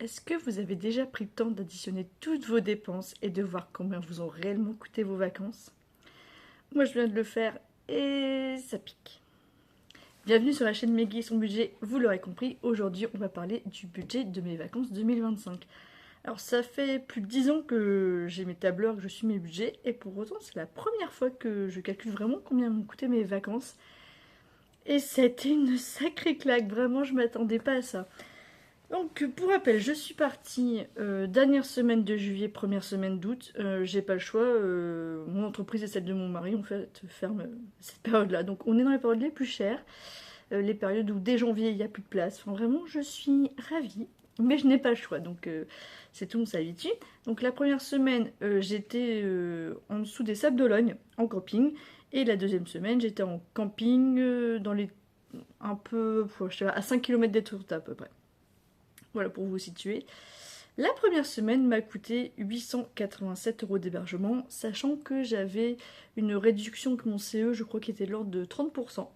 Est-ce que vous avez déjà pris le temps d'additionner toutes vos dépenses et de voir combien vous ont réellement coûté vos vacances? Moi, je viens de le faire et ça pique. Bienvenue sur la chaîne Meggy et son budget. Vous l'aurez compris, aujourd'hui, on va parler du budget de mes vacances 2025. Alors, ça fait plus de 10 ans que j'ai mes tableurs, que je suis mes budgets, et pour autant, c'est la première fois que je calcule vraiment combien m'ont coûté mes vacances. Et c'était une sacrée claque, vraiment, je m'attendais pas à ça. Donc, pour rappel, je suis partie dernière semaine de juillet, première semaine d'août. J'ai pas le choix. Mon entreprise et celle de mon mari, en fait, ferment cette période-là. Donc, on est dans les périodes les plus chères, les périodes où dès janvier, il n'y a plus de place. Enfin, vraiment, je suis ravie. Mais je n'ai pas le choix, donc c'est tout, on s'habitue. Donc la première semaine, j'étais en dessous des Sables d'Olonne, en camping. Et la deuxième semaine, j'étais en camping, dans les un peu, je sais pas, à 5 km des Tourtes à peu près. Voilà pour vous situer. La première semaine m'a coûté 887 € d'hébergement, sachant que j'avais une réduction que mon CE, je crois, qui était de l'ordre de 30%.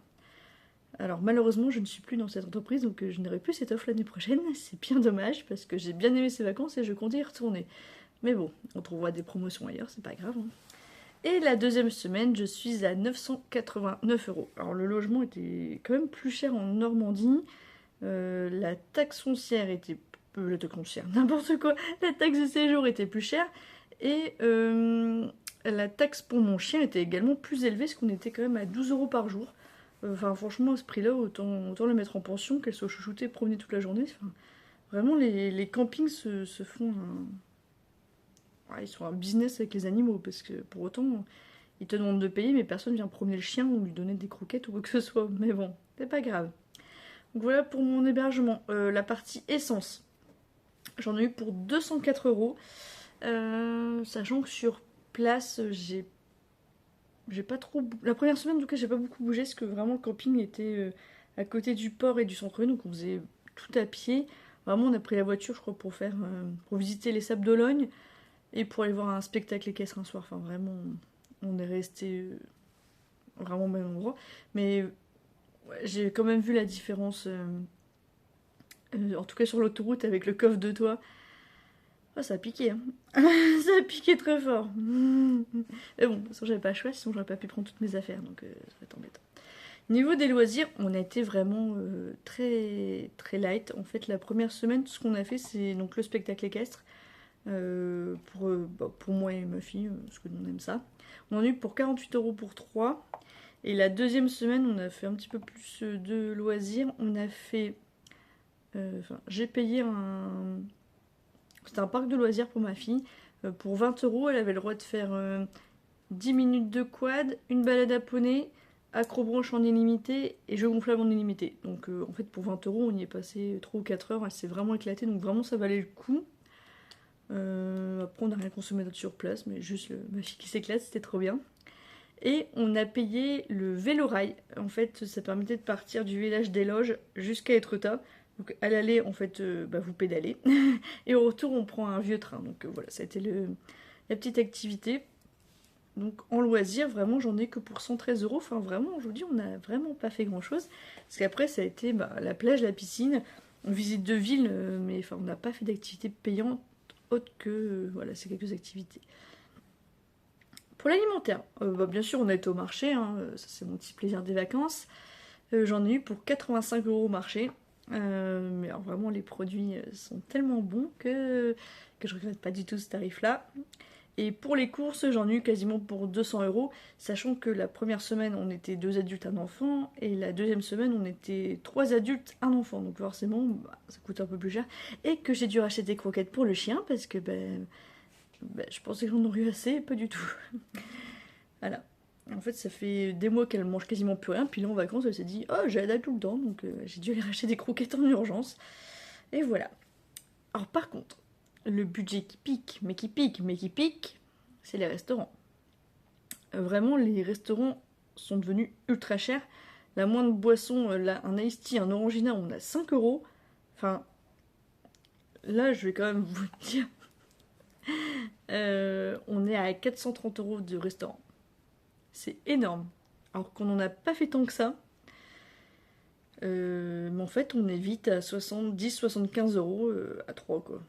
Alors malheureusement, je ne suis plus dans cette entreprise, donc je n'aurai plus cette offre l'année prochaine. C'est bien dommage, parce que j'ai bien aimé ces vacances et je compte y retourner. Mais bon, on trouvera des promotions ailleurs, c'est pas grave. Hein. Et la deuxième semaine, je suis à 989 €. Alors le logement était quand même plus cher en Normandie. La taxe foncière était... la taxe foncière, n'importe quoi. La taxe de séjour était plus chère. Et la taxe pour mon chien était également plus élevée, parce qu'on était quand même à 12 € par jour. Enfin, franchement, à ce prix-là, autant le mettre en pension, qu'elle soit chouchoutée, promenée toute la journée. Enfin, vraiment, les campings se font ouais, ils sont un business avec les animaux, parce que pour autant, ils te demandent de payer, mais personne vient promener le chien ou lui donner des croquettes ou quoi que ce soit. Mais bon, c'est pas grave. Donc voilà pour mon hébergement. La partie essence, j'en ai eu pour 204 €. Sachant que sur place, j'ai pas trop. La première semaine, en tout cas, j'ai pas beaucoup bougé parce que vraiment le camping était à côté du port et du centre-ville, donc on faisait tout à pied. Vraiment, on a pris la voiture, je crois, pour visiter les Sables d'Olonne et pour aller voir un spectacle équestre un soir. Enfin, vraiment, on est resté vraiment au même endroit. Mais ouais, j'ai quand même vu la différence. En tout cas sur l'autoroute avec le coffre de toit. Oh, ça a piqué, hein. Ça a piqué très fort. Mais bon, de toute façon, j'avais pas le choix, sinon j'aurais pas pu prendre toutes mes affaires, donc ça va être embêtant. Niveau des loisirs, on a été vraiment très très light. En fait, la première semaine, tout ce qu'on a fait, c'est donc le spectacle équestre pour moi et ma fille, parce que nous on aime ça. On en a eu pour 48 € pour 3. Et la deuxième semaine, on a fait un petit peu plus de loisirs. On a fait j'ai payé un... C'était un parc de loisirs pour ma fille. Pour 20 €, elle avait le droit de faire 10 minutes de quad, une balade à poney, acrobranche en illimité et jeu gonflable en illimité. Donc en fait pour 20 €, on y est passé 3 ou 4 heures, elle s'est vraiment éclatée, donc vraiment ça valait le coup. Après on n'a rien consommé d'autre sur place, mais juste ma fille qui s'éclate, c'était trop bien. Et on a payé le vélo-rail. En fait, ça permettait de partir du village des Loges jusqu'à Étretat. Donc à l'aller, en fait, vous pédalez. Et au retour, on prend un vieux train. Donc voilà, ça a été la petite activité. Donc en loisir, vraiment, j'en ai que pour 113 €. Enfin, vraiment, je vous dis, on n'a vraiment pas fait grand-chose. Parce qu'après, ça a été la plage, la piscine, une visite de ville. Mais enfin, on n'a pas fait d'activité payante autre que, voilà, ces quelques activités. Pour l'alimentaire, bien sûr, on a été au marché, hein, ça c'est mon petit plaisir des vacances. J'en ai eu pour 85 € au marché. Mais alors vraiment, les produits sont tellement bons que je regrette pas du tout ce tarif-là. Et pour les courses, j'en ai eu quasiment pour 200 €, sachant que la première semaine, on était 2 adultes, un enfant, et la deuxième semaine, on était 3 adultes, un enfant. Donc forcément, ça coûte un peu plus cher. Et que j'ai dû racheter des croquettes pour le chien, parce que je pensais que j'en aurais eu assez, pas du tout. Voilà. En fait, ça fait des mois qu'elle mange quasiment plus rien. Puis là, en vacances, elle s'est dit oh, j'ai la dalle tout le temps. Donc, j'ai dû aller racheter des croquettes en urgence. Et voilà. Alors, par contre, le budget qui pique, mais qui pique, mais qui pique, c'est les restaurants. Vraiment, les restaurants sont devenus ultra chers. La moindre boisson, là, un iced tea, un orangina, on a 5 €. Enfin, là, je vais quand même vous dire, on est à 430 € de restaurant. C'est énorme. Alors qu'on n'en a pas fait tant que ça. Mais en fait, on est vite à 70-75 euros à 3, quoi.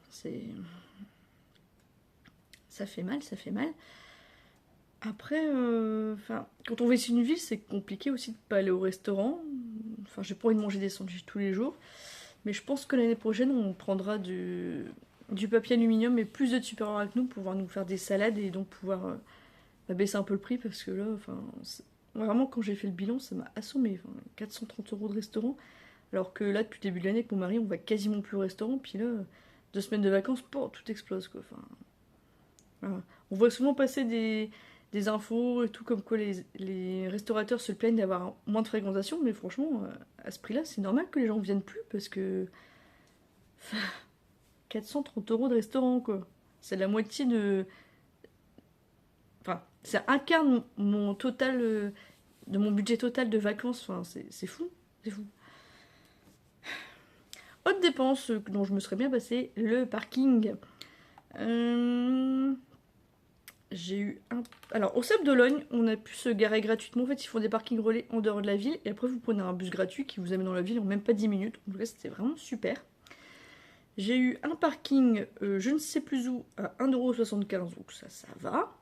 Ça fait mal, ça fait mal. Après, quand on va ici une ville, c'est compliqué aussi de pas aller au restaurant. Enfin, j'ai pas envie de manger des sandwichs tous les jours. Mais je pense que l'année prochaine, on prendra du papier aluminium et plus de Tupperware avec nous pour pouvoir nous faire des salades et donc pouvoir baisser un peu le prix parce que là, vraiment, quand j'ai fait le bilan, ça m'a assommé. Enfin, 430 euros de restaurant. Alors que là, depuis le début de l'année, avec mon mari, on va quasiment plus au restaurant. Puis là, 2 semaines de vacances, tout explose, quoi. Enfin, voilà. On voit souvent passer des infos et tout, comme quoi les restaurateurs se plaignent d'avoir moins de fréquentation. Mais franchement, à ce prix-là, c'est normal que les gens viennent plus parce que 430 euros de restaurant, quoi. C'est la moitié de. Enfin, c'est un quart de mon total, de mon budget total de vacances. Enfin, c'est fou, c'est fou. Autre dépense dont je me serais bien passé, le parking. J'ai eu un. Alors, au Sable d'Ologne, on a pu se garer gratuitement. En fait, ils font des parkings relais en dehors de la ville. Et après, vous prenez un bus gratuit qui vous amène dans la ville en même pas 10 minutes. En tout cas, c'était vraiment super. J'ai eu un parking, je ne sais plus où, à 1,75 €, donc ça va.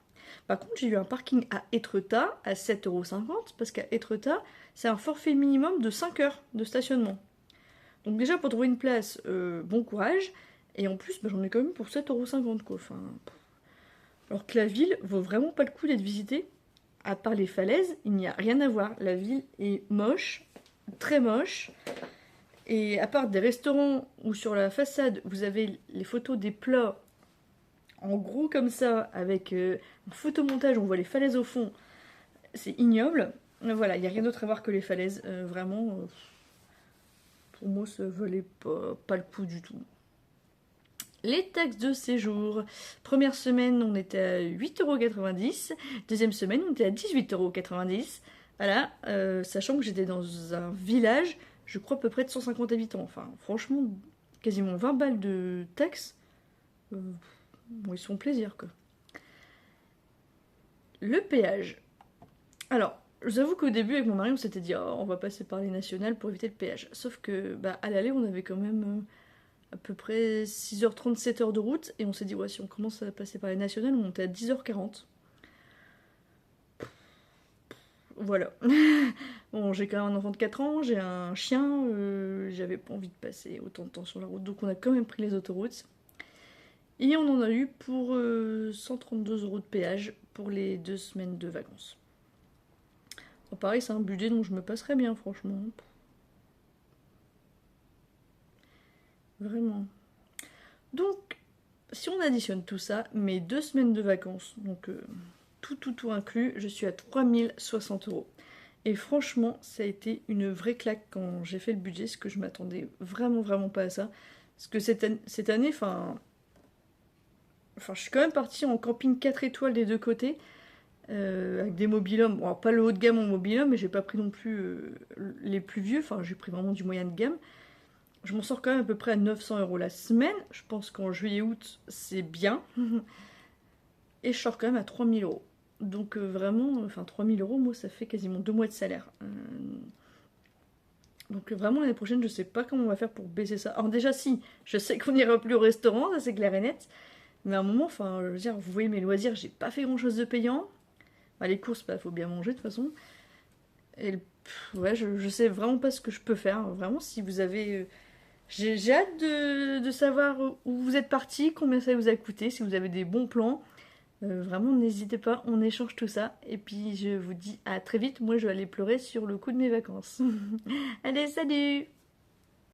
Par contre, j'ai eu un parking à Étretat à 7,50 € parce qu'à Étretat, c'est un forfait minimum de 5 heures de stationnement. Donc déjà, pour trouver une place, bon courage. Et en plus, j'en ai quand même pour 7,50 € quoi. Enfin, alors que la ville vaut vraiment pas le coup d'être visitée. À part les falaises, il n'y a rien à voir. La ville est moche, très moche. Et à part des restaurants où sur la façade, vous avez les photos des plats en gros comme ça, avec un photomontage, on voit les falaises au fond, c'est ignoble. Voilà, il n'y a rien d'autre à voir que les falaises. Vraiment, pour moi, ça valait pas le coup du tout. Les taxes de séjour. Première semaine, on était à 8,90 €. Deuxième semaine, on était à 18,90 €. Voilà, sachant que j'étais dans un village, je crois à peu près de 150 habitants. Enfin, franchement, quasiment 20 balles de taxes. Bon, ils se font plaisir, quoi. Le péage. Alors, je vous avoue qu'au début, avec mon mari, on s'était dit, oh, on va passer par les nationales pour éviter le péage. Sauf que, à l'aller, on avait quand même à peu près 6h30, 7 heures de route. Et on s'est dit, ouais, si on commence à passer par les nationales, on monte à 10h40. Voilà. Bon, j'ai quand même un enfant de 4 ans, j'ai un chien, j'avais pas envie de passer autant de temps sur la route. Donc on a quand même pris les autoroutes. Et on en a eu pour 132 € de péage pour les 2 semaines de vacances. Bon, pareil, c'est un budget dont je me passerais bien, franchement. Vraiment. Donc, si on additionne tout ça, mes 2 semaines de vacances, donc tout inclus, je suis à 3060 €. Et franchement, ça a été une vraie claque quand j'ai fait le budget, parce que je m'attendais vraiment pas à ça. Parce que cette année, je suis quand même partie en camping 4 étoiles des deux côtés, avec des mobil-hommes. Bon, alors, pas le haut de gamme en mobil-homme, mais j'ai pas pris non plus les plus vieux. Enfin, j'ai pris vraiment du moyen de gamme. Je m'en sors quand même à peu près à 900 € la semaine. Je pense qu'en juillet-août, c'est bien. Et je sors quand même à 3000 €. Donc vraiment, 3000 €, moi, ça fait quasiment 2 mois de salaire. Donc vraiment, l'année prochaine, je sais pas comment on va faire pour baisser ça. Alors déjà, si, je sais qu'on n'ira plus au restaurant, ça c'est clair et net. Mais à un moment, je veux dire, vous voyez mes loisirs, j'ai pas fait grand-chose de payant. Les courses, faut bien manger de toute façon. Et ouais, je sais vraiment pas ce que je peux faire. Vraiment, si vous avez... j'ai hâte de savoir où vous êtes parti, combien ça vous a coûté, si vous avez des bons plans. Vraiment, n'hésitez pas, on échange tout ça. Et puis, je vous dis à très vite. Moi, je vais aller pleurer sur le coup de mes vacances. Allez, salut!